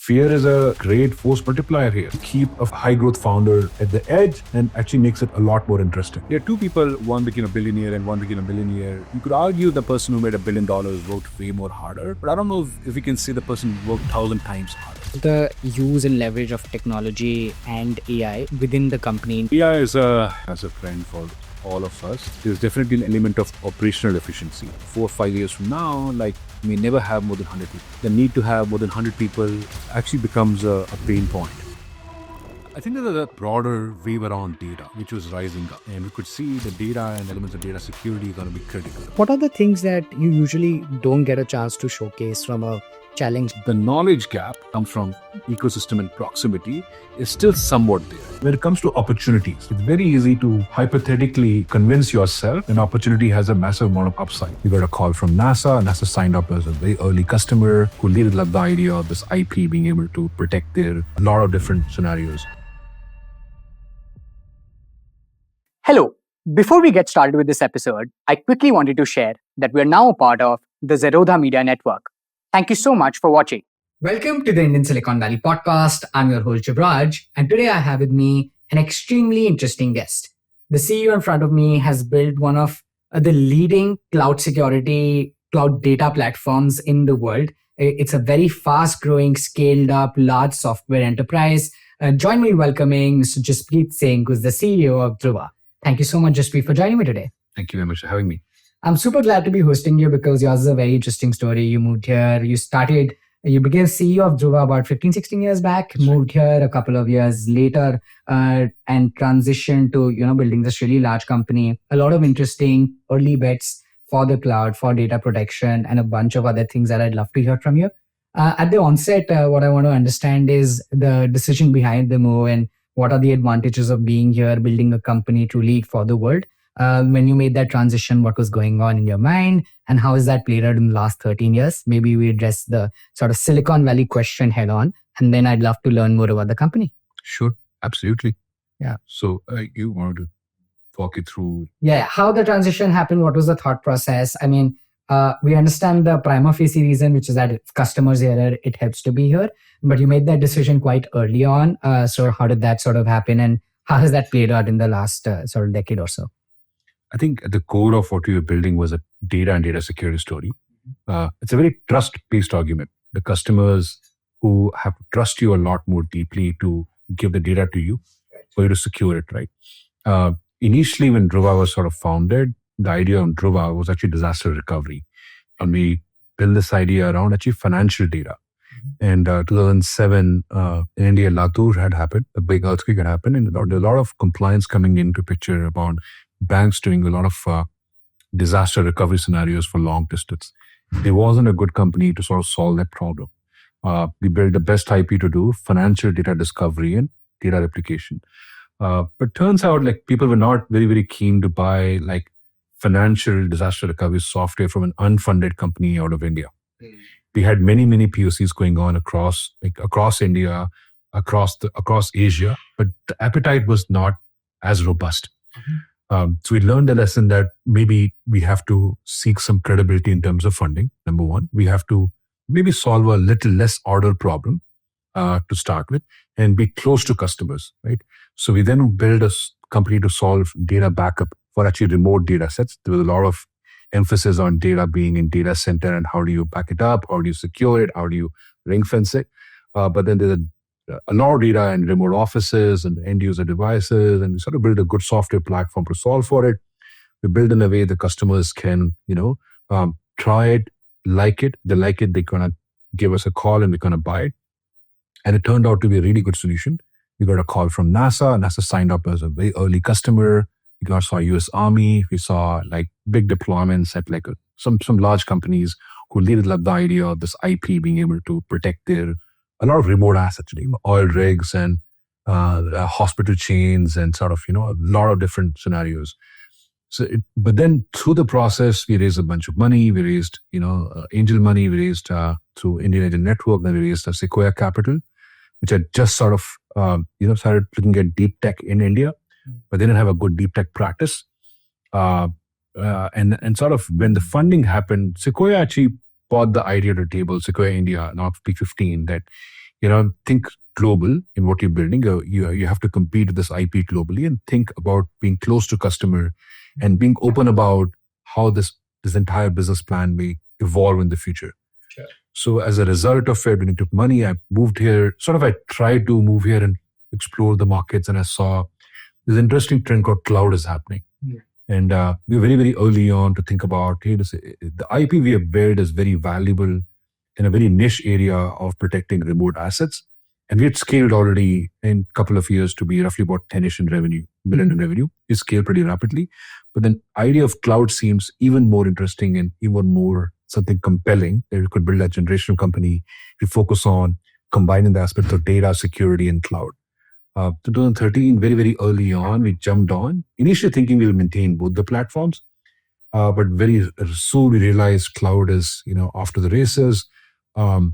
Fear is a great force multiplier here. Keep a high growth founder at the edge and actually makes it a lot more interesting. There are two people, one became a billionaire and one became a millionaire. You could argue the person who made $1 billion worked way more harder, but I don't know if we can say the person worked 1,000 times harder. The use and leverage of technology and AI within the company. AI is a friend for all of us. There's definitely an element of operational efficiency. 4 or 5 years from now, we may never have more than 100 people. The need to have more than 100 people actually becomes a pain point. I think there's a broader wave around data, which was rising up. And we could see the data and elements of data security are going to be critical. What are the things that you usually don't get a chance to showcase from a challenge? The knowledge gap comes from ecosystem and proximity is still somewhat there. When it comes to opportunities, it's very easy to hypothetically convince yourself an opportunity has a massive amount of upside. We got a call from NASA. NASA signed up as a very early customer who really loved the idea of this IP being able to protect a lot of different scenarios. Hello. Before we get started with this episode, I quickly wanted to share that we are now a part of the Zerodha Media Network. Thank you so much for watching. Welcome to the Indian Silicon Valley podcast. I'm your host, Jibraj, and today I have with me an extremely interesting guest. The CEO in front of me has built one of the leading cloud security, cloud data platforms in the world. It's a very fast-growing, scaled-up, large software enterprise. Join me in welcoming Mr. Jaspreet Singh, who's the CEO of Druva. Thank you so much, Jaspreet, for joining me today. Thank you very much for having me. I'm super glad to be hosting you because yours is a very interesting story. You moved here, you became CEO of Druva about 15, 16 years back, moved here a couple of years later and transitioned to, building this really large company. A lot of interesting early bets for the cloud, for data protection, and a bunch of other things that I'd love to hear from you. At the onset, what I want to understand is the decision behind the move and what are the advantages of being here, building a company to lead for the world. When you made that transition, what was going on in your mind and how has that played out in the last 13 years? Maybe we address the sort of Silicon Valley question head on, and then I'd love to learn more about the company. Sure, absolutely. Yeah. So you wanted to walk it through? Yeah, how the transition happened, what was the thought process? I mean, we understand the prima facie reason, which is that if customers here, it helps to be here. But you made that decision quite early on. So how did that sort of happen and how has that played out in the last sort of decade or so? I think at the core of what we were building was a data and data security story. It's a very trust-based argument. The customers who have to trust you a lot more deeply to give the data to you for you to secure it, right? Initially, when Druva was sort of founded, the idea of Druva was actually disaster recovery. And we built this idea around actually financial data. And 2007, in India, Latur had happened, a big earthquake had happened, and there was a lot of compliance coming into picture about banks doing a lot of disaster recovery scenarios for long distance. There wasn't a good company to sort of solve that problem. We built the best IP to do financial data discovery and data replication. But turns out people were not very, very keen to buy financial disaster recovery software from an unfunded company out of India. We had many, many POCs going on across India, across Asia, but the appetite was not as robust. So we learned the lesson that maybe we have to seek some credibility in terms of funding. Number one, we have to maybe solve a little less order problem to start with and be close to customers, right? So we then built a company to solve data backup for actually remote data sets. There was a lot of emphasis on data being in data center and how do you back it up, how do you secure it, how do you ring fence it. But then there's a lot of data in remote offices and end user devices, and we sort of build a good software platform to solve for it. We build in a way the customers can, try it, like it. They like it, they're gonna give us a call and we're gonna buy it. And it turned out to be a really good solution. We got a call from NASA. NASA signed up as a very early customer. We saw US Army. We saw big deployments at some large companies who really loved the idea of this IP being able to protect a lot of remote assets, oil rigs and hospital chains and sort of, a lot of different scenarios. But then through the process, we raised a bunch of money. We raised, angel money. We raised through Indian Agent Network. Then we raised Sequoia Capital, which had just sort of, started looking at deep tech in India, but they didn't have a good deep tech practice. And sort of when the funding happened, Sequoia actually brought the idea to the table, Sequoia India, now P15, that think global in what you're building. You have to compete with this IP globally and think about being close to customer and being open about how this entire business plan may evolve in the future. Sure. So as a result of it, when I took money, I moved here. I tried to move here and explore the markets, and I saw this interesting trend called cloud is happening. Yeah. And we were very, very early on to think about, the IP we have built is very valuable in a very niche area of protecting remote assets. And we had scaled already in a couple of years to be roughly about 10-ish in revenue, million in revenue. We scaled pretty rapidly. But then idea of cloud seems even more interesting and even more something compelling. That we could build a generational company. We focus on combining the aspects of data, security, and cloud. 2013, very, very early on, we jumped on, initially thinking we'll maintain both the platforms. But very soon we realized cloud is, off to the races. And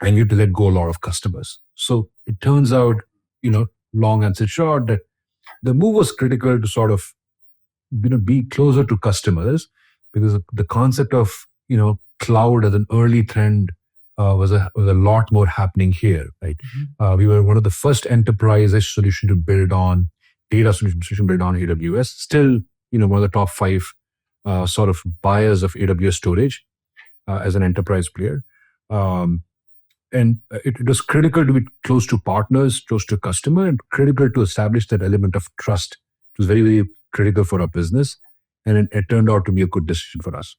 we have to let go a lot of customers. So it turns out, long answer short, that the move was critical to sort of, be closer to customers, because the concept of, cloud as an early trend was a lot more happening here, right? We were one of the first enterprise solution to build on data solution built on AWS. Still, one of the top 5 sort of buyers of AWS storage as an enterprise player. And it was critical to be close to partners, close to customer, and critical to establish that element of trust. It was very, very critical for our business, and it turned out to be a good decision for us.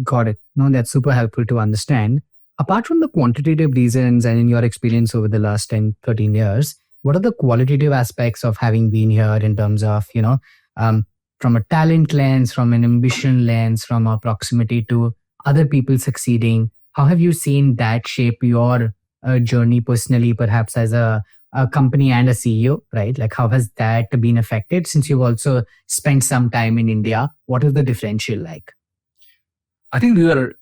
Got it. No, that's super helpful to understand. Apart from the quantitative reasons and in your experience over the last 10, 13 years, what are the qualitative aspects of having been here in terms of, from a talent lens, from an ambition lens, from a proximity to other people succeeding? How have you seen that shape your journey personally, perhaps as a company and a CEO, right? Like, how has that been affected since you've also spent some time in India? What is the differential like? I think these are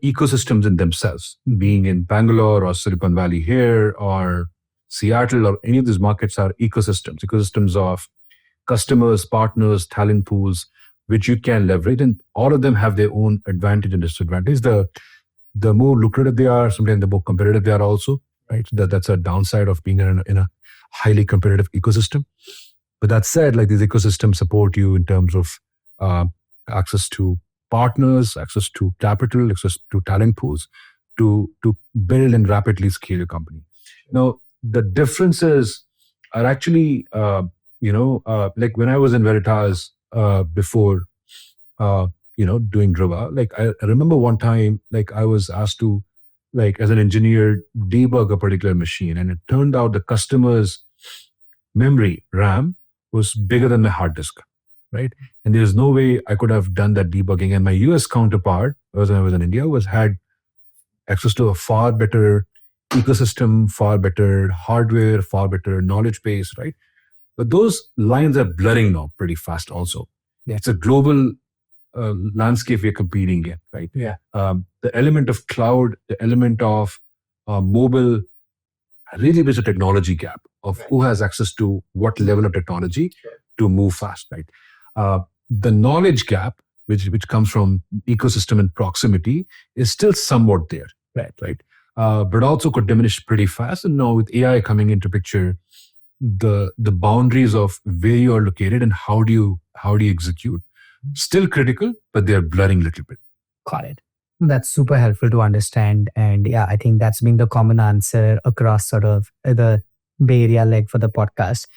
ecosystems in themselves. Being in Bangalore or Silicon Valley here or Seattle or any of these markets are ecosystems of customers, partners, talent pools, which you can leverage. And all of them have their own advantage and disadvantage. The more lucrative they are, sometimes the more competitive they are also, right? That's a downside of being in a highly competitive ecosystem. But that said, these ecosystems support you in terms of access to partners, access to capital, access to talent pools to build and rapidly scale your company. Now, the differences are actually, like when I was in Veritas before, doing Druva, I remember one time, I was asked to, as an engineer, debug a particular machine. And it turned out the customer's memory, RAM, was bigger than my hard disk, right? And there's no way I could have done that debugging. And my US counterpart, when I was in India, had access to a far better ecosystem, far better hardware, far better knowledge base, right? But those lines are blurring now pretty fast also. Yeah. It's a global landscape we're competing in, right? Yeah. The element of cloud, the element of mobile, really there's a technology gap of who has access to what level of technology to move fast, right? The knowledge gap, which comes from ecosystem and proximity, is still somewhat there, right? But also could diminish pretty fast. And now with AI coming into picture, the boundaries of where you are located and how do you execute, still critical, but they're blurring a little bit. Got it. That's super helpful to understand. And yeah, I think that's been the common answer across sort of the Bay Area leg for the podcast.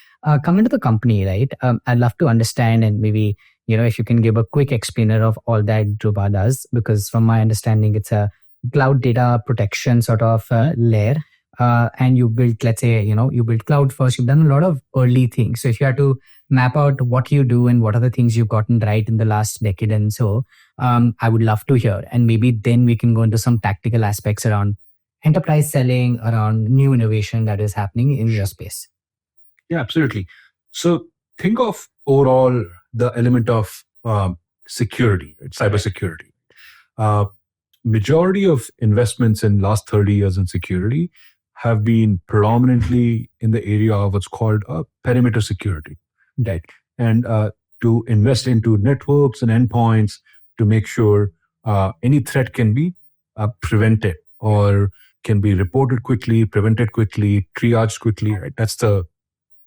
Coming to the company, right? I'd love to understand, and maybe, if you can give a quick explainer of all that Druva does, because from my understanding, it's a cloud data protection sort of layer. And you built, let's say, you built cloud first. You've done a lot of early things. So if you had to map out what you do and what are the things you've gotten right in the last decade and so, I would love to hear. And maybe then we can go into some tactical aspects around enterprise selling, around new innovation that is happening in your space. Yeah, absolutely. So think of overall the element of security, cybersecurity. Majority of investments in last 30 years in security have been predominantly in the area of what's called perimeter security, right? And to invest into networks and endpoints to make sure any threat can be prevented, or can be reported quickly, prevented quickly, triaged quickly, right? That's the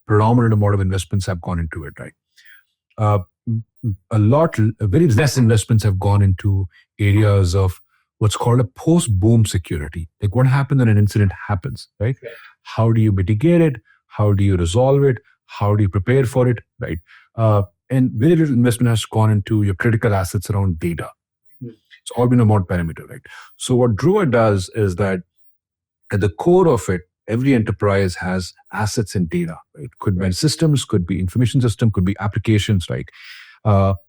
predominant amount of investments have gone into it, right? Very less investments have gone into areas of what's called a post-boom security. Like what happens when an incident happens, right? How do you mitigate it? How do you resolve it? How do you prepare for it, right? And very little investment has gone into your critical assets around data. It's all been about perimeter, right? So what Druva does is that at the core of it, every enterprise has assets and data, right? Could be systems, could be information system, could be applications, right?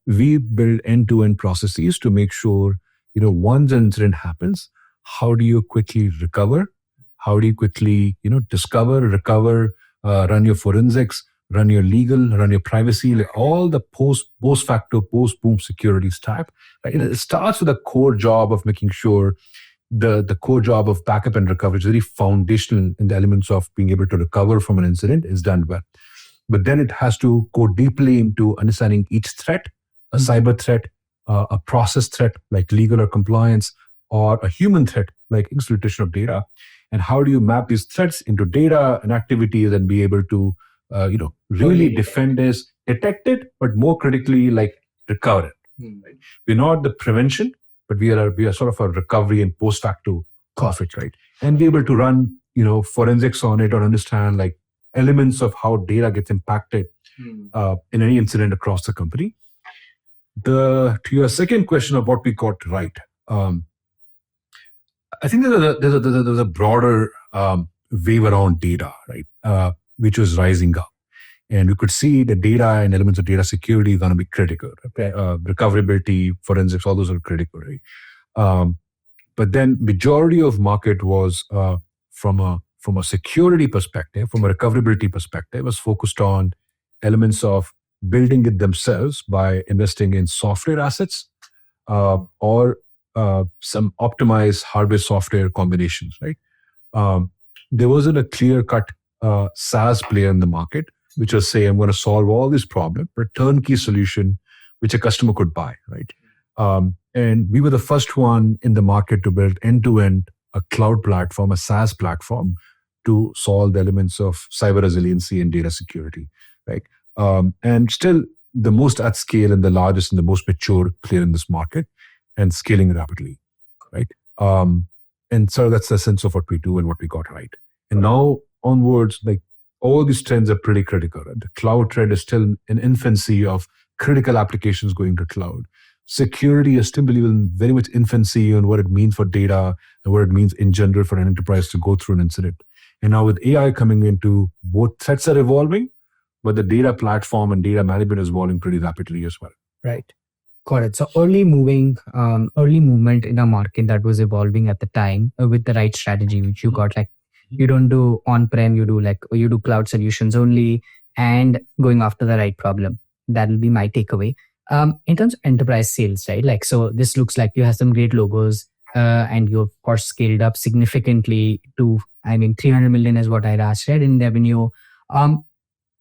We build end-to-end processes to make sure, once an incident happens, how do you quickly recover? How do you quickly, discover, recover, run your forensics, run your legal, run your privacy, like all the post-facto, post-boom security stack. Right? It starts with a core job of making sure the core job of backup and recovery is very foundational in the elements of being able to recover from an incident is done well. But then it has to go deeply into understanding each threat, a cyber threat, a process threat like legal or compliance, or a human threat like exploitation of data. And how do you map these threats into data and activities and be able to, really defend this, detect it, but more critically, like recover it. Right? We're not the prevention, but we are sort of a recovery and post-facto profit, right? And be able to run, forensics on it or understand like elements of how data gets impacted in any incident across the company. To your second question of what we got right, I think there's a broader wave around data, right, which was rising up. And we could see the data and elements of data security are going to be critical. Okay? Recoverability, forensics, all those are critical, right? But then majority of market was from a security perspective, from a recoverability perspective, was focused on elements of building it themselves by investing in software assets or some optimized hardware-software combinations, right? There wasn't a clear-cut SaaS player in the market, which was say, I'm going to solve all these problems, but a turnkey solution which a customer could buy, right? And we were the first one in the market to build end-to-end a cloud platform, a SaaS platform to solve the elements of cyber resiliency and data security, right? And still the most at scale and the largest and the most mature player in this market and scaling rapidly, right? And so that's the sense of what we do and what we got right. And now onwards, like all these trends are pretty critical. Right? The cloud trend is still in infancy of critical applications going to cloud. Security is still in very much infancy on what it means for data and what it means in general for an enterprise to go through an incident. And now with AI coming into, both threats are evolving, but the data platform and data management is evolving pretty rapidly as well. Right. Got it. So early movement in a market that was evolving at the time with the right strategy, which you got like, you don't do on-prem, you do cloud solutions only and going after the right problem. That will be my takeaway. In terms of enterprise sales, right? Like, so this looks like you have some great logos and you of course scaled up significantly to, 300 million is what I last read in revenue. How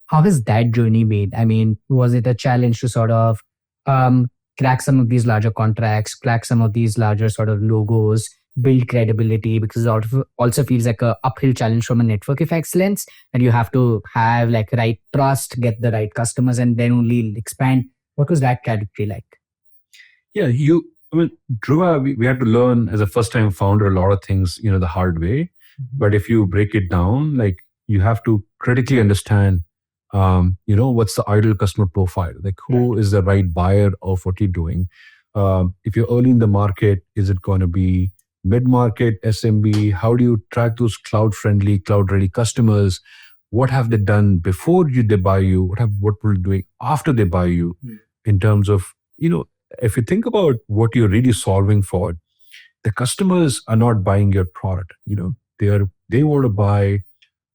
has that journey been? Was it a challenge to sort of crack some of these larger contracts, crack some of these larger sort of logos, build credibility? Because it also feels like a uphill challenge from a network effects lens, and you have to have like right trust, get the right customers, and then only expand. What was that trajectory like? Yeah, Druva, we had to learn as a first-time founder a lot of things, the hard way. Mm-hmm. But if you break it down, like you have to critically understand, what's the ideal customer profile? Like who is the right buyer of what you're doing? If you're early in the market, is it going to be mid-market, SMB? How do you track those cloud-friendly, cloud-ready customers? What have they done before they buy you? What will they doing after they buy you? In terms of, if you think about what you're really solving for, the customers are not buying your product. They want to buy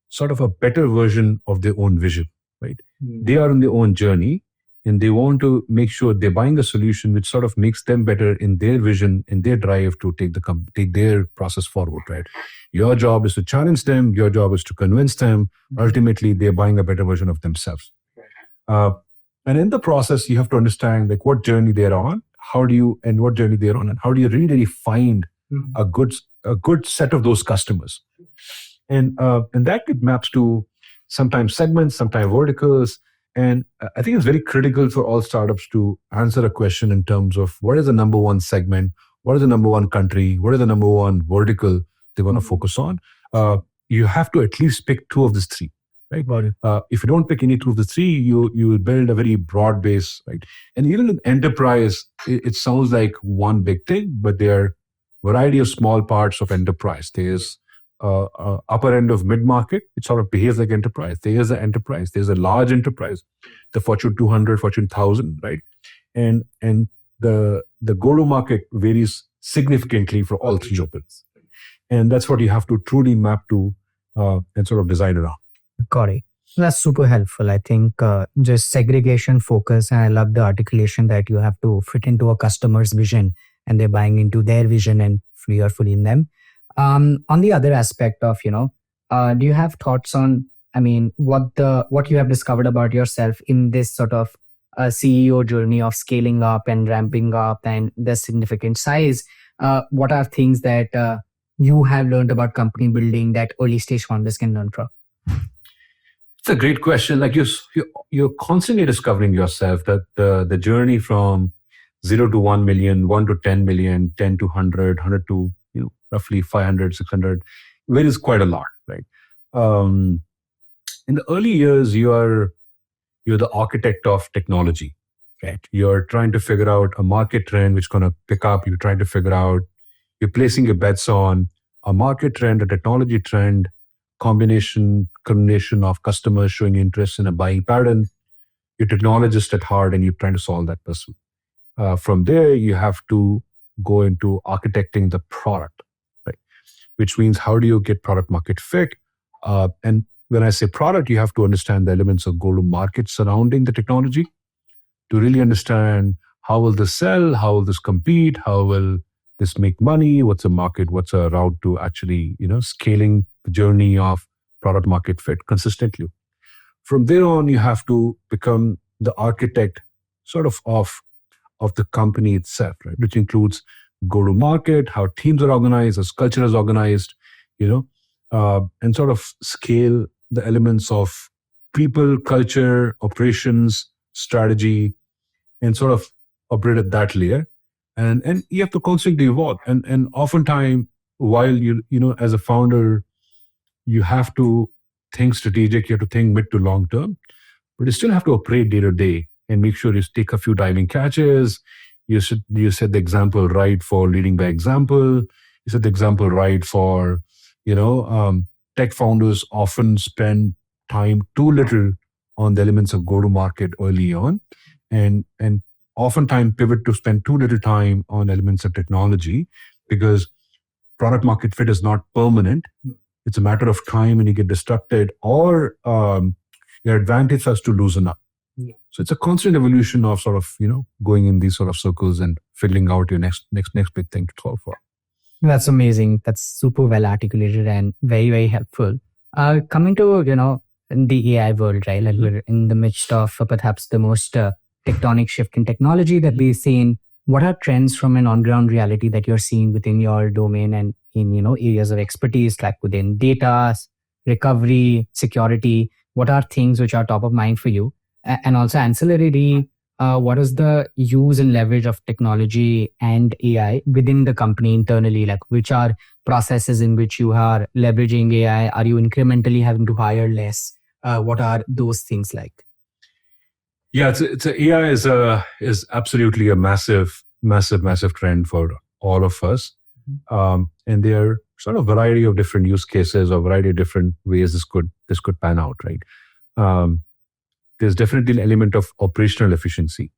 sort of a better version of their own vision, right? They are on their own journey and they want to make sure they're buying a solution which sort of makes them better in their vision, in their drive to take their process forward, right? Your job is to challenge them. Your job is to convince them. Ultimately, they're buying a better version of themselves. And in the process, you have to understand like what journey they're on, and how do you really find a good a good set of those customers. And that it maps to sometimes segments, sometimes verticals. And I think it's very critical for all startups to answer a question in terms of what is the number one segment, what is the number one country, what is the number one vertical they want to focus on. You have to at least pick two of these three, right? If you don't pick any two of the three, you will build a very broad base, right? And even in enterprise, it sounds like one big thing, but there are a variety of small parts of enterprise. There's upper end of mid-market, it sort of behaves like enterprise. There's an enterprise, there's a large enterprise, the Fortune 200, Fortune 1000, right? And the go-to-market varies significantly for all three of them. And that's what you have to truly map to and sort of design around. Got it. That's super helpful. I think just segregation, focus, and I love the articulation that you have to fit into a customer's vision and they're buying into their vision and we are fully in them. On the other aspect of, do you have thoughts on, what you have discovered about yourself in this sort of CEO journey of scaling up and ramping up and the significant size? What are things that you have learned about company building that early stage founders can learn from? It's a great question. Like you're constantly discovering yourself, that the journey from 0 to 1 million, 1 to 10 million, 10 to 100, 100 to roughly 500, 600, varies quite a lot, right? In the early years, you're the architect of technology, right? You're trying to figure out a market trend which is going to pick up. You're trying to figure out, you're placing your bets on a market trend, a technology trend, combination of customers showing interest in a buying pattern. You're technologist at heart and you're trying to solve that pursuit. From there, you have to go into architecting the product, right? Which means how do you get product market fit? And when I say product, you have to understand the elements of go-to-market surrounding the technology to really understand how will this sell, how will this compete, how will this make money, what's a market, what's a route to actually scaling the journey of product market fit consistently. From there on, you have to become the architect sort of the company itself, right? Which includes go-to-market, how teams are organized, as culture is organized, and sort of scale the elements of people, culture, operations, strategy, and sort of operate at that layer. And you have to constantly evolve. And oftentimes, while you as a founder, you have to think strategic, you have to think mid to long term, but you still have to operate day to day and make sure you take a few diving catches. You set the example right for leading by example. You set the example right for, tech founders often spend time too little on the elements of go-to-market early on, and oftentimes pivot to spend too little time on elements of technology, because product market fit is not permanent. It's a matter of time when you get distracted or your advantage has to loosen up. Yeah. So it's a constant evolution of sort of, going in these sort of circles and figuring out your next big thing to solve for. That's amazing. That's super well articulated and very, very helpful. Coming to, the AI world, right? Like we're in the midst of perhaps the most tectonic shift in technology that we've seen. What are trends from an on-ground reality that you're seeing within your domain and in, areas of expertise, like within data, recovery, security? What are things which are top of mind for you? And also ancillary, what is the use and leverage of technology and AI within the company internally? Like which are processes in which you are leveraging AI? Are you incrementally having to hire less? What are those things like? Yeah, AI is absolutely a massive trend for all of us. And there are sort of variety of different use cases or variety of different ways this could pan out, right? There's definitely an element of operational efficiency.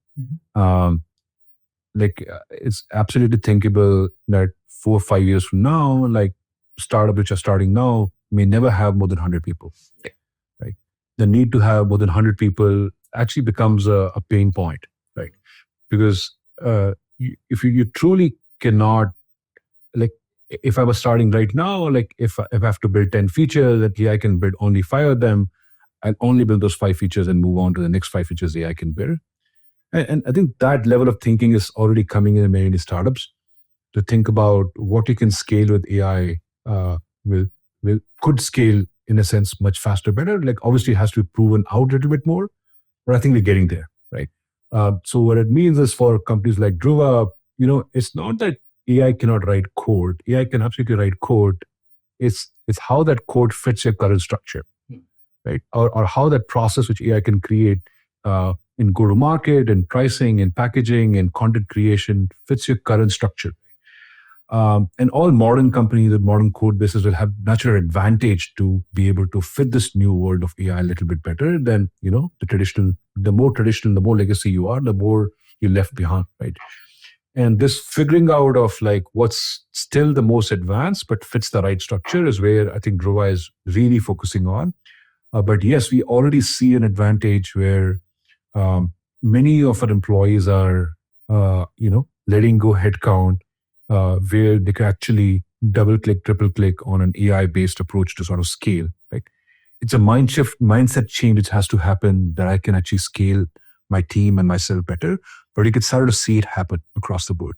It's absolutely thinkable that 4 or 5 years from now, like startups which are starting now may never have more than 100 people, right? The need to have more than 100 people actually becomes a pain point, right? Because if you truly cannot, like, if I was starting right now, like if I have to build 10 features, that I can build only 5 of them, I'll only build those 5 features and move on to the next 5 features AI can build. And I think that level of thinking is already coming in many startups. to think about what you can scale with AI could scale in a sense much faster, better. Like obviously it has to be proven out a little bit more, but I think we're getting there, right? So what it means is for companies like Druva, it's not that AI cannot write code. AI can absolutely write code. It's how that code fits your current structure, right? Or how that process which AI can create in go-to-market, in pricing, in packaging, in content creation fits your current structure. And all modern companies with modern code bases will have natural advantage to be able to fit this new world of AI a little bit better than, the more traditional, the more legacy you are, the more you're left behind, right? And this figuring out of like what's still the most advanced but fits the right structure is where I think Druva is really focusing on. But yes, we already see an advantage where many of our employees are, letting go headcount where they can actually double click, triple click on an AI-based approach to sort of scale. Right? It's a mindset change which has to happen that I can actually scale my team and myself better. But you can start to see it happen across the board.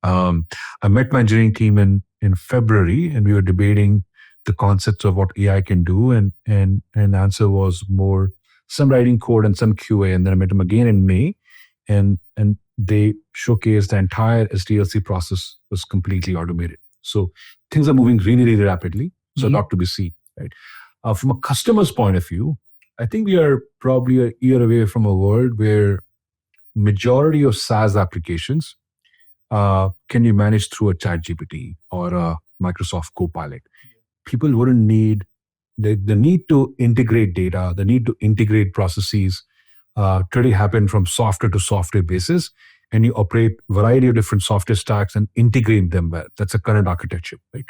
I met my engineering team in February, and we were debating the concepts of what AI can do, and the answer was more some writing code and some QA. And then I met them again in May, and they showcased the entire SDLC process was completely automated. So things are moving really, really rapidly. So a lot to be seen, right? From a customer's point of view, I think we are probably a year away from a world where majority of SaaS applications can you manage through a ChatGPT or a Microsoft Copilot. People wouldn't need the need to integrate data, the need to integrate processes today happen from software to software basis, and you operate a variety of different software stacks and integrate them well. That's a current architecture, right?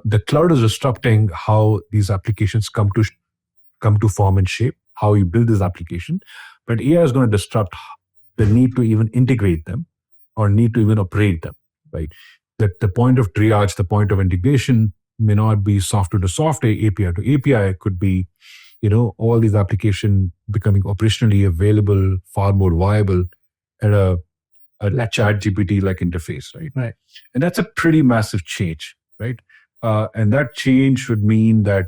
The cloud is disrupting how these applications come to form and shape, how you build this application. But AI is going to disrupt the need to even integrate them or need to even operate them, right? That the point of triage, the point of integration may not be software to software, API to API. It could be, all these applications becoming operationally available, far more viable at a chat GPT like interface, right? Right. And that's a pretty massive change, right? And that change would mean that,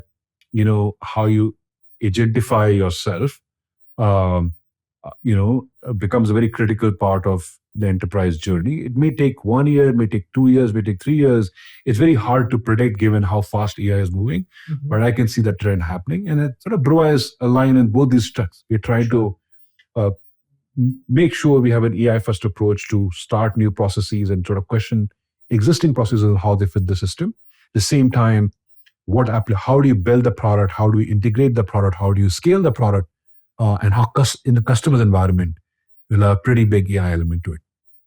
how you agentify yourself, becomes a very critical part of the enterprise journey. It may take 1 year, it may take 2 years, it may take 3 years. It's very hard to predict given how fast AI is moving, but I can see that trend happening. And it sort of Druva is aligned in both these tracks. We're trying to make sure we have an AI first approach to start new processes and sort of question existing processes and how they fit the system. At the same time, how do you build the product? How do you integrate the product? How do you scale the product? And how in the customer's environment will have a pretty big AI element to it.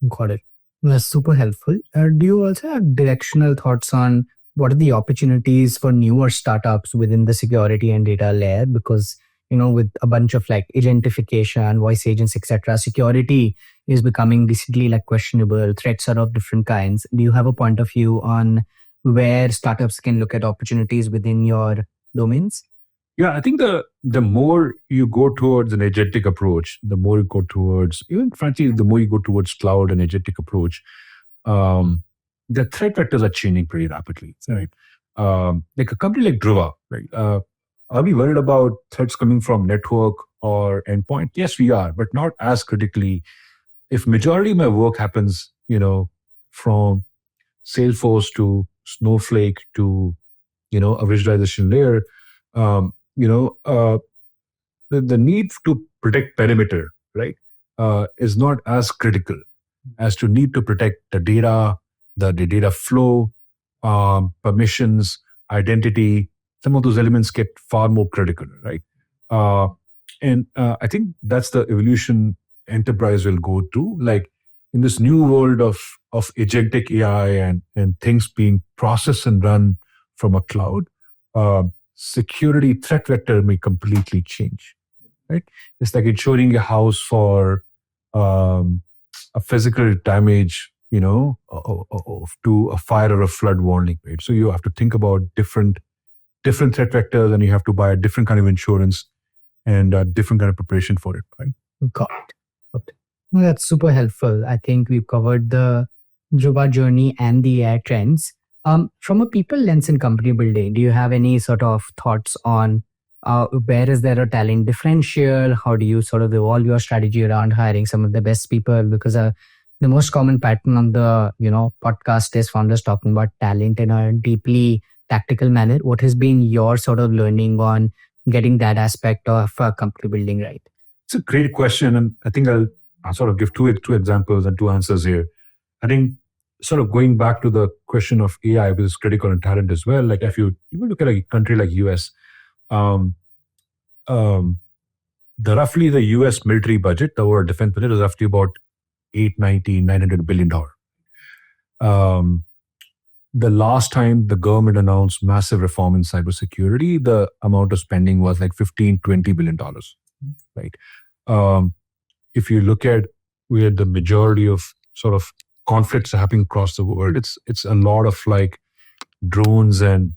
Got it. That's super helpful. Do you also have directional thoughts on what are the opportunities for newer startups within the security and data layer? Because, with a bunch of like agentification, voice agents, etc., security is becoming basically like questionable. Threats are of different kinds. Do you have a point of view on where startups can look at opportunities within your domains? Yeah, I think the more you go towards an agentic approach, the more you go towards, even frankly, the more you go towards cloud and agentic approach, the threat vectors are changing pretty rapidly, right? Like a company like Druva, right? Are we worried about threats coming from network or endpoint? Yes, we are, but not as critically. If majority of my work happens, from Salesforce to Snowflake to, a visualization layer, the need to protect perimeter, right, is not as critical as to need to protect the data, the data flow, permissions, identity. Some of those elements get far more critical, right? And I think that's the evolution enterprise will go to. Like in this new world of agentic AI and things being processed and run from a cloud, security threat vector may completely change, right? It's like insuring a house for a physical damage, to a fire or a flood warning, right? So you have to think about different threat vectors, and you have to buy a different kind of insurance and a different kind of preparation for it, right? Got it. Well, that's super helpful. I think we've covered the Druva journey and the AI trends. From a people lens in company building, do you have any sort of thoughts on where is there a talent differential? How do you sort of evolve your strategy around hiring some of the best people? Because the most common pattern on the podcast is founders talking about talent in a deeply tactical manner. What has been your sort of learning on getting that aspect of company building right? It's a great question, and I think I'll sort of give two examples and two answers here. I think sort of going back to the question of AI, which is critical in talent as well. Like if you even look at a country like US, roughly the US military budget, the overall defense budget is roughly about $900 billion. The last time the government announced massive reform in cybersecurity, the amount of spending was like $15-20 billion, right? If you look at where the majority of sort of conflicts are happening across the world, it's a lot of like drones and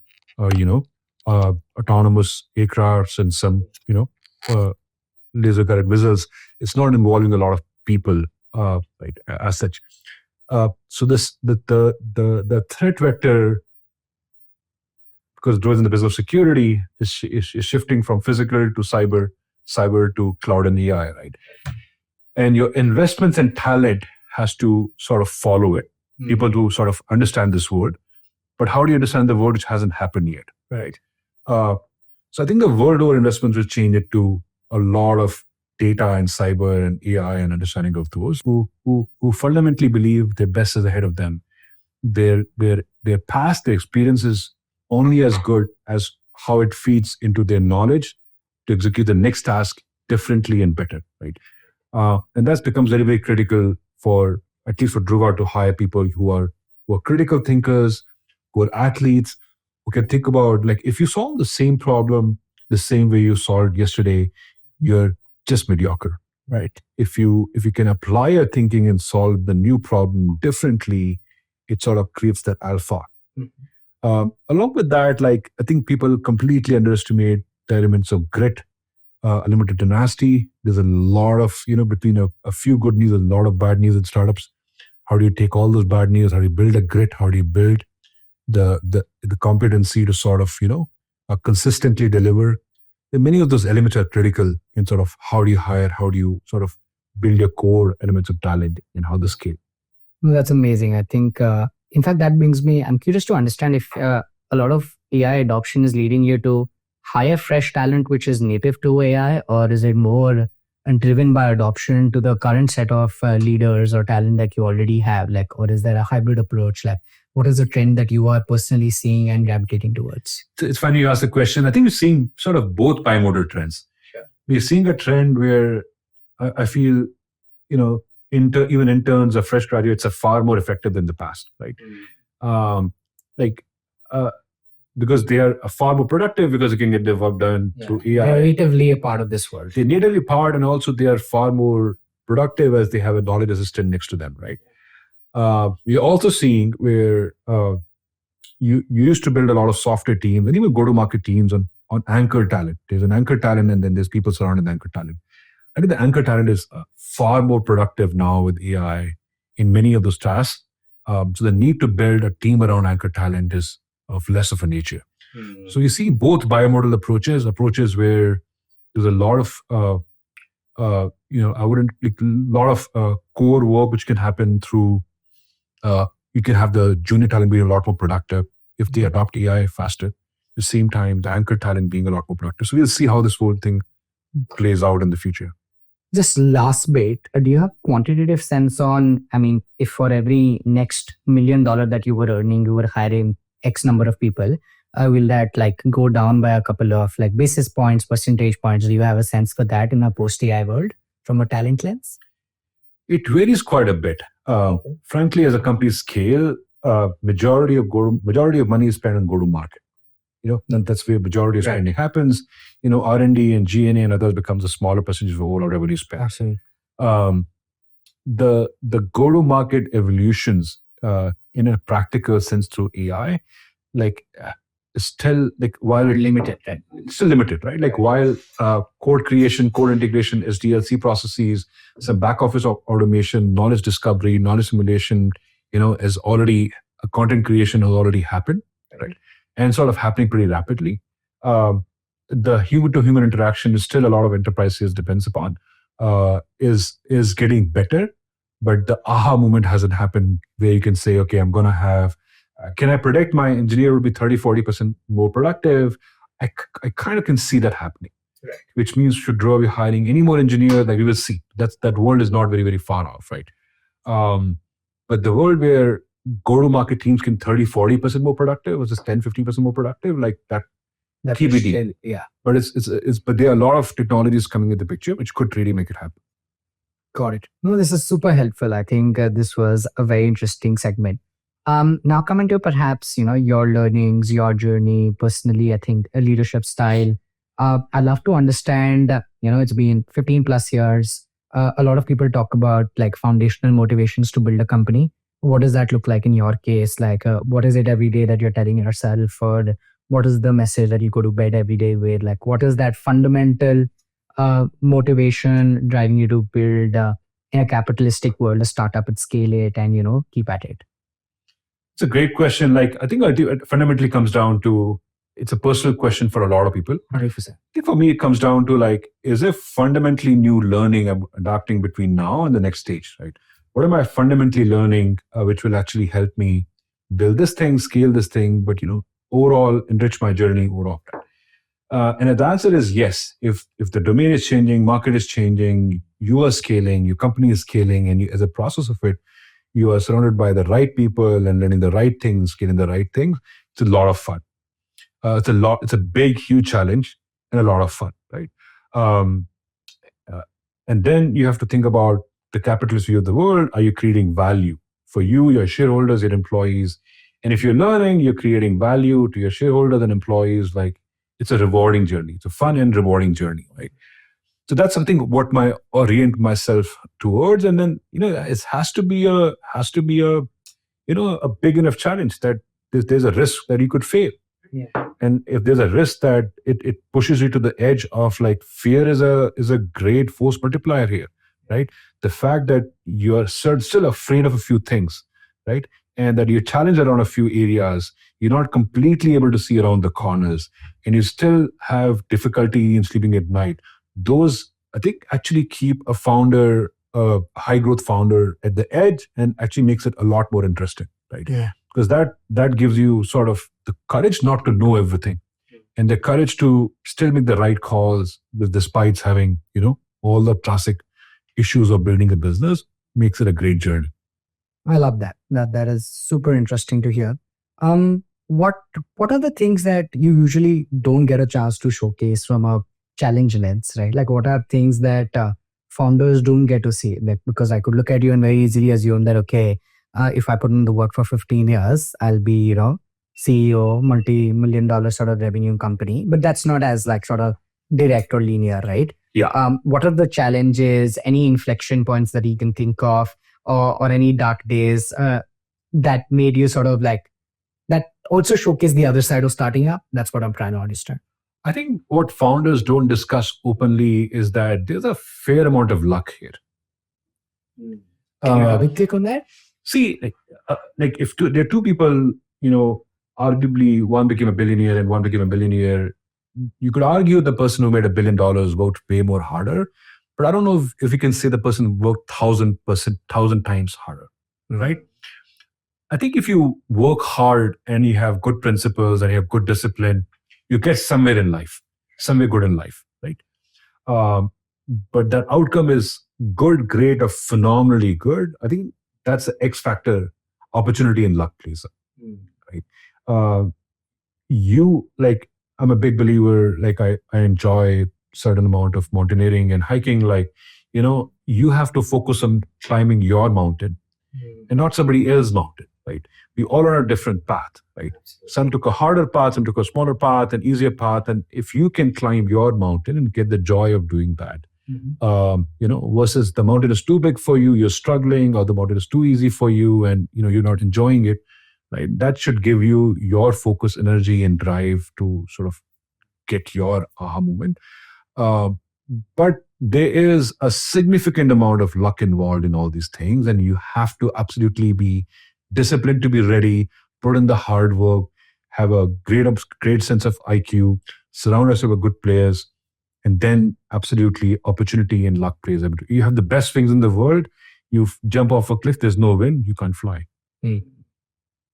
autonomous aircrafts and some laser guided missiles. It's not involving a lot of people, right, as such. So the threat vector, because Druva is in the business of security, is shifting from physical to cyber to cloud and AI, right? And your investments and talent has to sort of follow it. People to sort of understand this word, but how do you understand the word which hasn't happened yet, right? So I think the word over investments will change it to a lot of data and cyber and AI and understanding of those who fundamentally believe their best is ahead of them. Their past, their experience is only as good as how it feeds into their knowledge to execute the next task differently and better, right? And that becomes very, very critical for, at least for Druva, to hire people who are critical thinkers, who are athletes, who can think about, like, if you solve the same problem the same way you solved yesterday, you're just mediocre, right? If you can apply your thinking and solve the new problem differently, it sort of creates that alpha. Along with that, like, I think people completely underestimate the elements of grit, element of tenacity. There's a lot of, between a few good news and a lot of bad news in startups. How do you take all those bad news? How do you build a grit? How do you build the competency to sort of, consistently deliver? And many of those elements are critical in sort of how do you hire, how do you sort of build your core elements of talent and how they scale. That's amazing. I think, in fact, that brings me, I'm curious to understand if a lot of AI adoption is leading you to hire fresh talent which is native to AI, or is it more driven by adoption to the current set of leaders or talent that you already have? Like, or is there a hybrid approach? Like, what is the trend that you are personally seeing and gravitating towards? It's funny you ask the question. I think we're seeing sort of both bimodal trends. Sure. We're seeing a trend where I feel, even interns or fresh graduates are far more effective than the past, right? Because they are far more productive because they can get their work done through AI. They're natively a part of this world. They're natively part, and also they are far more productive as they have a knowledge assistant next to them, right? We're also seeing where you used to build a lot of software teams and even go-to-market teams on anchor talent. There's an anchor talent, and then there's people surrounding the anchor talent. I think the anchor talent is far more productive now with AI in many of those tasks. So the need to build a team around anchor talent is of less of a nature. So you see both bimodal approaches where there's a lot of, lot of core work which can happen through, you can have the junior talent being a lot more productive if they adopt AI faster. At the same time, the anchor talent being a lot more productive. So we'll see how this whole thing plays out in the future. Just last bit, do you have quantitative sense on, if for every next $1 million that you were earning, you were hiring X number of people, will that like go down by a couple of like basis points, percentage points? Do you have a sense for that in a post-AI world from a talent lens? It varies quite a bit. Frankly, as a company scale, majority of money is spent on go-to-market. And that's where majority of spending happens. R&D and G&A and others becomes a smaller percentage of overall revenue spend. Absolutely. The go-to-market evolutions in a practical sense through AI, still while limited, right? It's still limited, right? Like while code creation, code integration, SDLC processes, some back office automation, knowledge discovery, knowledge simulation, is already content creation has already happened, right? And sort of happening pretty rapidly. The human-to-human interaction is still a lot of enterprises depends upon is getting better, but the aha moment hasn't happened where you can say, okay, I'm going to have, can I predict my engineer will be 30-40% more productive? I kind of can see that happening, right? Which means should Druva be hiring any more engineers? Like we will see. That world is not very, very far off, right? But the world where go-to-market teams can 30-40% more productive versus 10-15% more productive, like that TBD. Yeah. But but there are a lot of technologies coming in the picture which could really make it happen. Got it. No, this is super helpful. I think this was a very interesting segment. Now coming to perhaps, your learnings, your journey personally, I think a leadership style. I'd love to understand, it's been 15 plus years. A lot of people talk about like foundational motivations to build a company. What does that look like in your case? Like, what is it every day that you're telling yourself, or what is the message that you go to bed every day with? Like, what is that fundamental motivation driving you to build in a capitalistic world a startup and scale it and keep at it? It's a great question. Like, I think it fundamentally comes down to, it's a personal question for a lot of people. 100%. I think for me, it comes down to like, is there fundamentally new learning I'm adapting between now and the next stage, right? What am I fundamentally learning which will actually help me build this thing, scale this thing, but overall enrich my journey overall? And the answer is yes. If the domain is changing, market is changing, you are scaling, your company is scaling, and as a process of it, you are surrounded by the right people and learning the right things, scaling the right things. It's a lot of fun. It's a big, huge challenge and a lot of fun, right? And then you have to think about the capitalist view of the world. Are you creating value for you, your shareholders, your employees? And if you're learning, you're creating value to your shareholders and employees. Like, it's a rewarding journey. It's a fun and rewarding journey, right? So that's something what I orient myself towards. And then, it has to be a big enough challenge that there's a risk that you could fail. Yeah. And if there's a risk that it pushes you to the edge of like, fear is a great force multiplier here, right? The fact that you're still afraid of a few things, right? And that you're challenged around a few areas, you're not completely able to see around the corners, and you still have difficulty in sleeping at night. Those, I think, actually keep a founder, a high growth founder at the edge and actually makes it a lot more interesting, right? Yeah. Because that gives you sort of the courage not to know everything and the courage to still make the right calls despite having, all the classic issues of building a business. Makes it a great journey. I love that. That is super interesting to hear. What are the things that you usually don't get a chance to showcase from a challenge lens, right? Like, what are things that founders don't get to see? Like, because I could look at you and very easily assume that, okay, if I put in the work for 15 years, I'll be, CEO, multi-million dollar sort of revenue company. But that's not as like sort of direct or linear, right? Yeah. What are the challenges, any inflection points that you can think of, or any dark days that made you sort of like, that also showcase the other side of starting up? That's what I'm trying to understand. I think what founders don't discuss openly is that there's a fair amount of luck here. Can you have a big take on that? See, if there are two people, arguably one became a billionaire and one became a billionaire, you could argue the person who made $1 billion worked way more harder. But I don't know if you can say the person worked 1,000 times harder, right? I think if you work hard and you have good principles and you have good discipline, you get somewhere in life, somewhere good in life, right? But that outcome is good, great, or phenomenally good. I think that's the X factor, opportunity and luck, please. Right? I'm a big believer, like I enjoy certain amount of mountaineering and hiking. Like, you have to focus on climbing your mountain and not somebody else's mountain, right? We all are on a different path, right? Some took a harder path, some took a smaller path, an easier path. And if you can climb your mountain and get the joy of doing that, versus the mountain is too big for you, you're struggling, or the mountain is too easy for you and, you're not enjoying it, right? That should give you your focus, energy, and drive to sort of get your aha moment. But there is a significant amount of luck involved in all these things, and you have to absolutely be disciplined to be ready, put in the hard work, have a great sense of IQ, surround yourself with good players, and then absolutely opportunity and luck plays. You have the best things in the world. You jump off a cliff, there's no wind, you can't fly.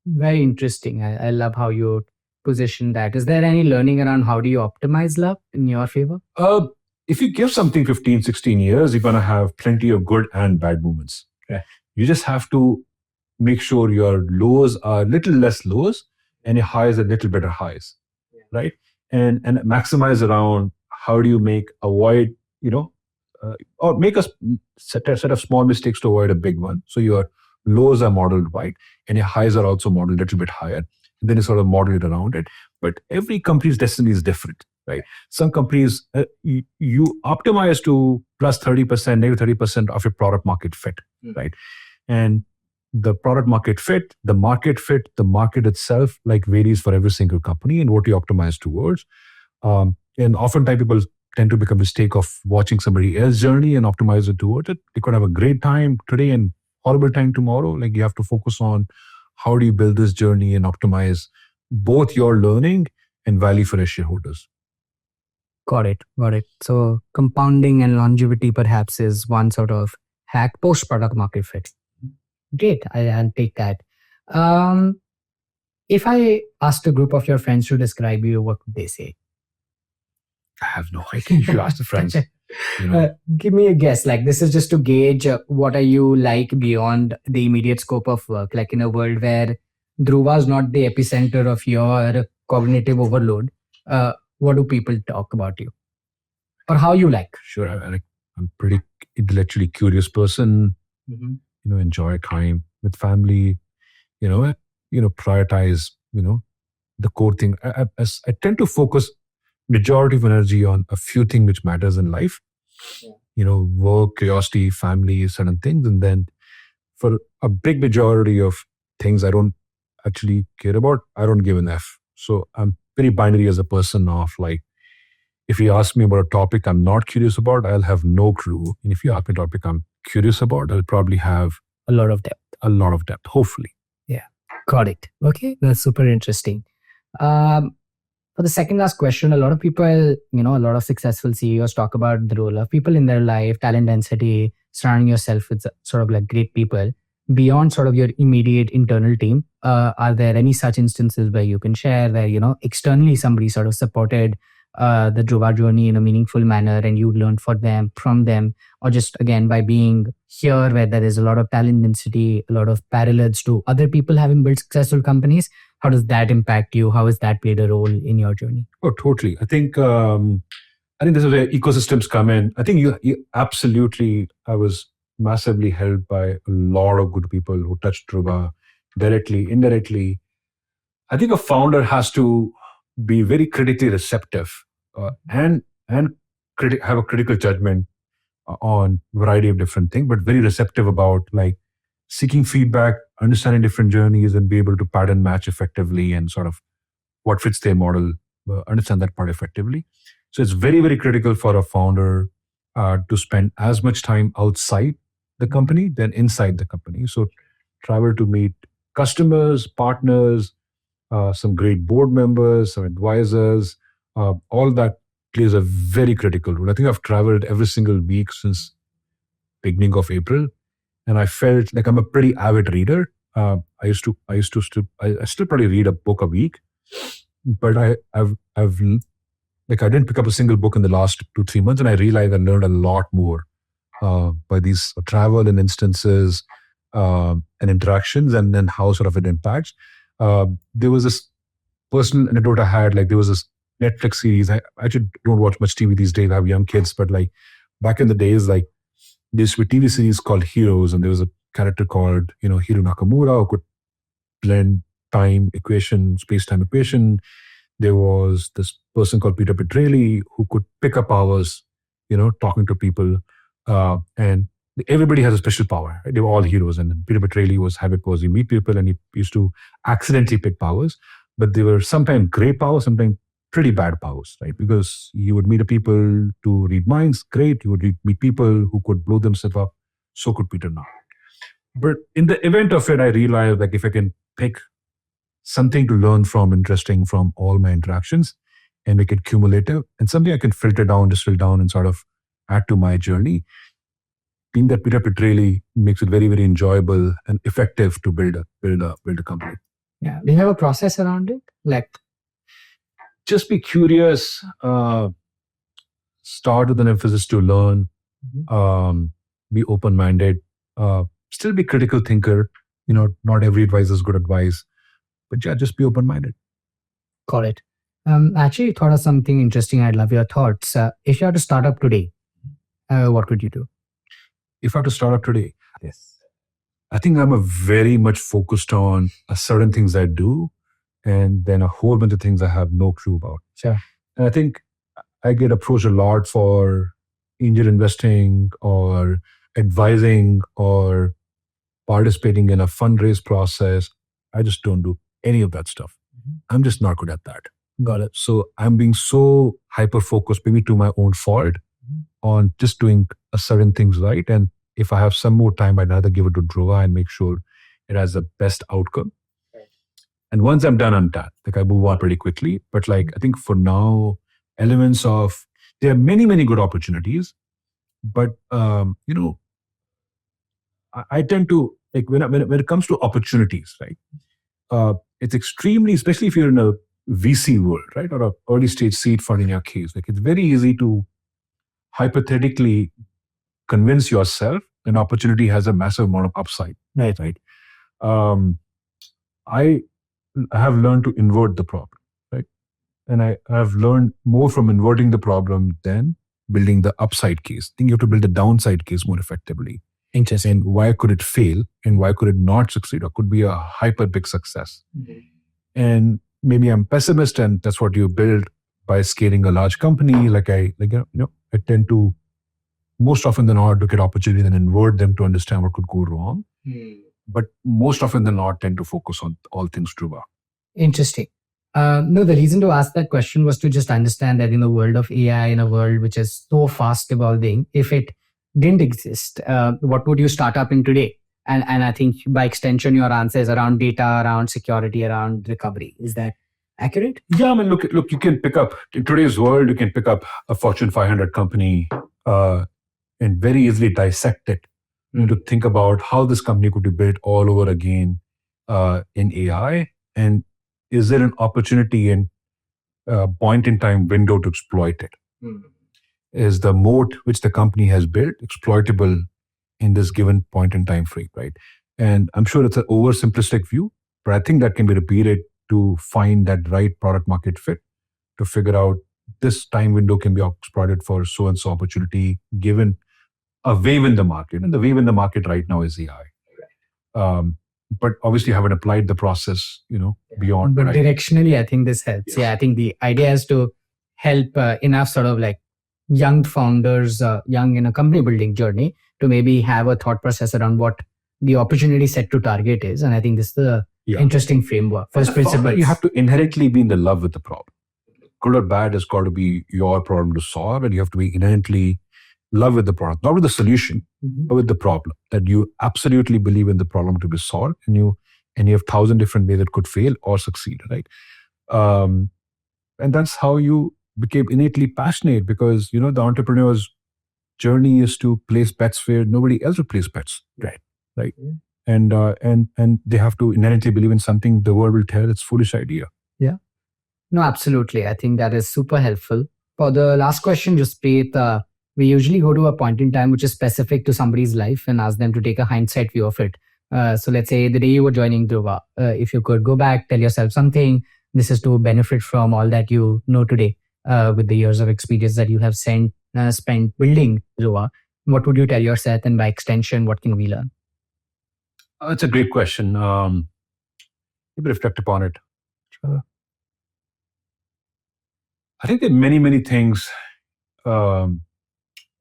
Very interesting. I love how you position that. Is there any learning around how do you optimize luck in your favor? If you give something 15, 16 years, you're going to have plenty of good and bad moments. Okay. You just have to make sure your lows are a little less lows and your highs are a little better highs, right? And maximize around how do you avoid, or make a set of small mistakes to avoid a big one. So your lows are modeled right and your highs are also modeled a little bit higher. And then you sort of model it around it. But every company's destiny is different, right? Some companies, you optimize to plus 30%, negative 30% of your product market fit, right? And the product market fit, the market itself varies for every single company and what you optimize towards. And oftentimes people tend to make a mistake of watching somebody else's journey and optimize it towards it. You could have a great time today and horrible time tomorrow. You have to focus on how do you build this journey and optimize both your learning and value for your shareholders. Got it. So compounding and longevity perhaps is one sort of hack post product market fit. Great. I'll take that. If I asked a group of your friends to describe you, what would they say? I have no idea. You ask the friends. Give me a guess. This is just to gauge what are you like beyond the immediate scope of work. In a world where Druva is not the epicenter of your cognitive overload, what do people talk about you? Or how you like? Sure. I'm pretty intellectually curious person. Enjoy time with family. Prioritize. The core thing. I tend to focus majority of energy on a few things which matters in life. Work, curiosity, family, certain things, and then for a big majority of things I don't actually care about, I don't give an F. So I'm very binary as a person of if you ask me about a topic I'm not curious about, I'll have no clue. And if you ask me a topic I'm curious about, I'll probably have a lot of depth, hopefully. Yeah, got it. Okay, that's super interesting. For the second last question, a lot of people, a lot of successful CEOs talk about the role of people in their life, talent density, surrounding yourself with sort of great people beyond sort of your immediate internal team. Are there any such instances where you can share where, externally somebody sort of supported the Druva journey in a meaningful manner and you learned from them, or just again by being here where there is a lot of talent density, a lot of parallels to other people having built successful companies? How does that impact you? How has that played a role in your journey? Oh, totally. I think this is where ecosystems come in. I think you absolutely. I was massively helped by a lot of good people who touched Druva directly, indirectly. I think a founder has to be very critically receptive and have a critical judgment on a variety of different things, but very receptive about seeking feedback, understanding different journeys, and be able to pattern match effectively and sort of what fits their model, understand that part effectively. So it's very, very critical for a founder to spend as much time outside the company than inside the company. So travel to meet customers, partners, some great board members, some advisors, all that plays a very critical role. I think I've traveled every single week since beginning of April. And I felt like I'm a pretty avid reader. I still probably read a book a week, but I didn't pick up a single book in the last 2-3 months, and I realized I learned a lot more by these travel and instances and interactions, and then how sort of it impacts. There was this personal anecdote I had. There was this Netflix series. I actually don't watch much TV these days. I have young kids, but back in the days, this TV series called Heroes, and there was a character called, Hiro Nakamura, who could blend time equation, space-time equation. There was this person called Peter Petrelli who could pick up hours, talking to people. And everybody has a special power. Right? They were all heroes. And Peter Petrelli was he meet people and he used to accidentally pick powers. But they were sometimes great powers, sometimes pretty bad powers, right? Because you would meet people to read minds, great. You would meet people who could blow themselves up. So could Peter now. But in the event of it, I realized like if I can pick something to learn from, interesting from all my interactions, and make it cumulative, and something I can filter down, distill down, and sort of add to my journey. Being that meetup, it really makes it very, very enjoyable and effective to build a company. Yeah. Do you have a process around it? Like, just be curious. Start with an emphasis to learn. Be open-minded. Still be critical thinker. Not every advice is good advice, but yeah, just be open-minded. got it. Actually, you thought of something interesting. I'd love your thoughts. If you had to start up today, what would you do? If I have to start up today, Yes. I think I'm a very much focused on certain things I do, and then a whole bunch of things I have no clue about. Sure. And I think I get approached a lot for angel investing or advising or participating in a fundraise process. I just don't do any of that stuff. I'm just not good at that. Got it. So I'm being so hyper-focused, maybe to my own fault, on just doing certain things right. And if I have some more time, I'd rather give it to Druva and make sure it has the best outcome. And once I'm done, I'm done. Like I move on pretty quickly. But like I think for now, elements of there are many, many good opportunities. But I tend to like when it comes to opportunities, right? It's extremely, especially if you're in a VC world, right, or a early stage seed fund in your case. Like it's very easy to hypothetically convince yourself an opportunity has a massive amount of upside. Right. I have learned to invert the problem, right? And I have learned more from inverting the problem than building the upside case. I think you have to build the downside case more effectively. Interesting. And why could it fail and why could it not succeed or could be a hyper big success? And maybe I'm pessimist and that's what you build by scaling a large company. I tend to most often than not look at opportunity and invert them to understand what could go wrong. But most often than not tend to focus on all things Druva. Interesting. No, the reason to ask that question was to just understand that in the world of AI, in a world which is so fast evolving, if it didn't exist, what would you start up in today? And I think by extension, your answer is around data, around security, around recovery. Is that accurate? Yeah, I mean, look, you can pick up, in today's world, you can pick up a Fortune 500 company and very easily dissect it to think about how this company could be built all over again in AI. And is there an opportunity and point in time window to exploit it? Is the moat which the company has built exploitable in this given point in time frame, right? And I'm sure it's an oversimplistic view, but I think that can be repeated to find that right product market fit, to figure out this time window can be exploited for so and so opportunity given a wave in the market. And the wave in the market right now is AI. But obviously haven't applied the process, beyond. But right? directionally, I think this helps. Yes. Yeah, I think the idea is to help enough sort of like young founders, young in a company building journey, to maybe have a thought process around what the opportunity set to target is. And I think this is the interesting framework. First principles. You have to inherently be in the love with the problem. Good or bad has got to be your problem to solve, and you have to be inherently love with the product, not with the solution, but with the problem. That you absolutely believe in the problem to be solved, and you have 1,000 different ways it could fail or succeed, right? And that's how you became innately passionate, because the entrepreneur's journey is to place bets where nobody else would place bets, right? And they have to inherently believe in something the world will tell it's foolish idea. Yeah. No, absolutely. I think that is super helpful. For the last question, Jaspreet, we usually go to a point in time which is specific to somebody's life and ask them to take a hindsight view of it. So let's say the day you were joining Druva, if you could go back, tell yourself something, this is to benefit from all that you know today with the years of experience that you have spent building Druva, what would you tell yourself? And by extension, what can we learn? That's a great question. Maybe reflect upon it. Sure. I think there are many, many things.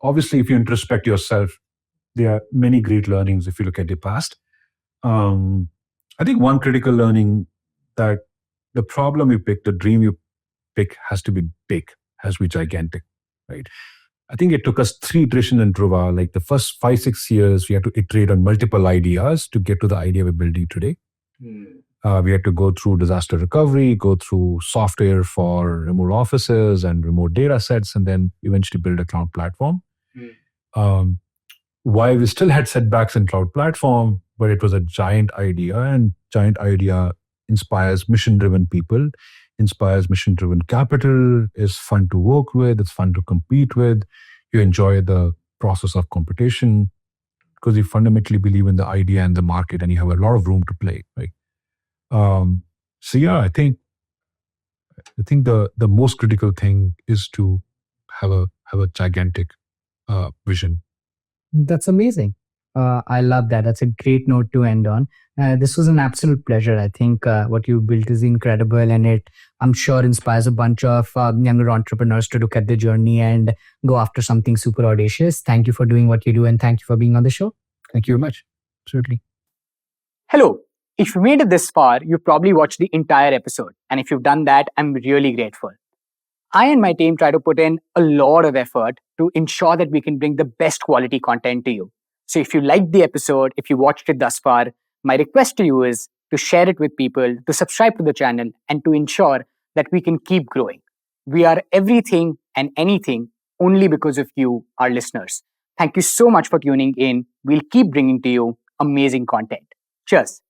Obviously, if you introspect yourself, there are many great learnings if you look at the past. I think one critical learning that the problem you pick, the dream you pick has to be big, has to be gigantic, right? I think it took us 3 iterations in Druva. Like the first 5-6 years, we had to iterate on multiple ideas to get to the idea we're building today. We had to go through disaster recovery, go through software for remote offices and remote data sets, and then eventually build a cloud platform. Why we still had setbacks in cloud platform, but it was a giant idea, and giant idea inspires mission-driven people, inspires mission-driven capital, is fun to work with, it's fun to compete with. You enjoy the process of competition because you fundamentally believe in the idea and the market, and you have a lot of room to play, right? So yeah, I think the most critical thing is to have a gigantic vision. That's amazing. I love that. That's a great note to end on. This was an absolute pleasure. I think what you built is incredible, and it, I'm sure, inspires a bunch of younger entrepreneurs to look at the journey and go after something super audacious. Thank you for doing what you do, and thank you for being on the show. Thank you very much. Certainly. Hello. If you made it this far, you've probably watched the entire episode. And if you've done that, I'm really grateful. I and my team try to put in a lot of effort to ensure that we can bring the best quality content to you. So if you liked the episode, if you watched it thus far, my request to you is to share it with people, to subscribe to the channel, and to ensure that we can keep growing. We are everything and anything only because of you, our listeners. Thank you so much for tuning in. We'll keep bringing to you amazing content. Cheers.